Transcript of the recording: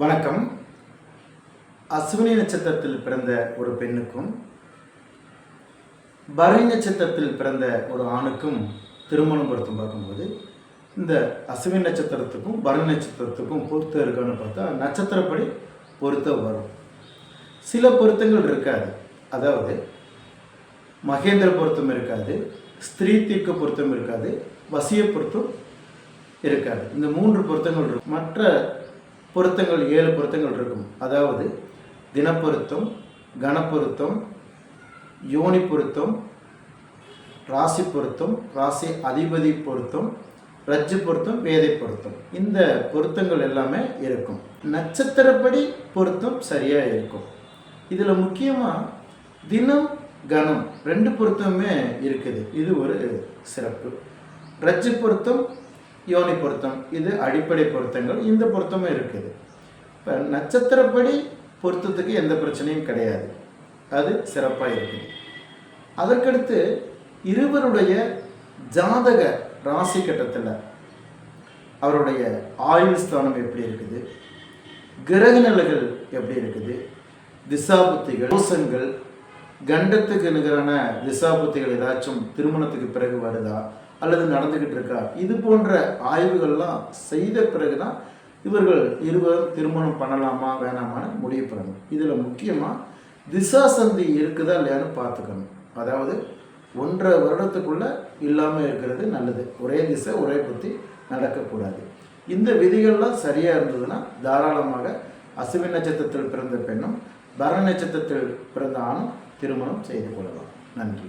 வணக்கம். அஸ்வினி நட்சத்திரத்தில் பிறந்த ஒரு பெண்ணுக்கும் பரணி நட்சத்திரத்தில் பிறந்த ஒரு ஆணுக்கும் திருமணம் பொருத்தம் பார்க்கும்போது இந்த அஸ்வினி நட்சத்திரத்துக்கும் பரணி நட்சத்திரத்துக்கும் பொருத்தம் இருக்கான்னு பார்த்தா நட்சத்திரப்படி பொருத்தம் வரும். சில பொருத்தங்கள் இருக்காது. அதாவது மகேந்திர பொருத்தம் இருக்காது, ஸ்திரீ தீர்க்க பொருத்தம் இருக்காது, வசிய பொருத்தம் இருக்காது. இந்த 3 பொருத்தங்கள் இருக்கும். மற்ற பொருத்தங்கள் 7 பொருத்தங்கள் இருக்கும். அதாவது தினப்பொருத்தம், கணப்பொருத்தம், யோனி பொருத்தம், ராசி பொருத்தம், ராசி அதிபதி பொருத்தம், ரஜ்ஜு பொருத்தம், வேதை பொருத்தம். இந்த பொருத்தங்கள் எல்லாமே இருக்கும். நட்சத்திரப்படி பொருத்தம் சரியாக இருக்கும். இதில் முக்கியமாக தினம் கணம் 2 பொருத்தமே இருக்குது. இது ஒரு சிறப்பு. ரஜ்ஜு பொருத்தம், யோனி பொருத்தம் இது அடிப்படை பொருத்தங்கள். இந்த பொருத்தமும் இருக்குது. இப்போ நட்சத்திரப்படி பொருத்தத்துக்கு எந்த பிரச்சனையும் கிடையாது. அது சிறப்பாக இருக்குது. அதற்கடுத்து இருவருடைய ஜாதக ராசி கட்டத்தில் அவருடைய ஆயுள் ஸ்தானம் எப்படி இருக்குது, கிரக நிலைகள் எப்படி இருக்குது, திசாபுத்திகள், தோஷங்கள், கண்டத்துக்கு நிகரான திசாபுத்திகள் ஏதாச்சும் திருமணத்துக்கு பிறகு வருதா அல்லது நடந்துக்கிட்டு இருக்கா, இது போன்ற ஆய்வுகள்லாம் செய்த பிறகு தான் இவர்கள் இருவரும் திருமணம் பண்ணலாமா வேணாமான்னு முடிவு பண்ணணும். இதில் முக்கியமாக திசா சந்தி இருக்குதா இல்லையான்னு பார்த்துக்கணும். அதாவது 1.5 வருடத்துக்குள்ளே இல்லாமல் இருக்கிறது நல்லது. ஒரே திசை ஒரே புத்தி நடக்கக்கூடாது. இந்த விதிகள்லாம் சரியாக இருந்ததுன்னா தாராளமாக அஸ்வினி நட்சத்திரத்தில் பிறந்த பெண்ணும் பரணி நட்சத்திரத்தில் பிறந்த ஆணும் திருமணம் செய்து கொள்ளலாம். நன்றி.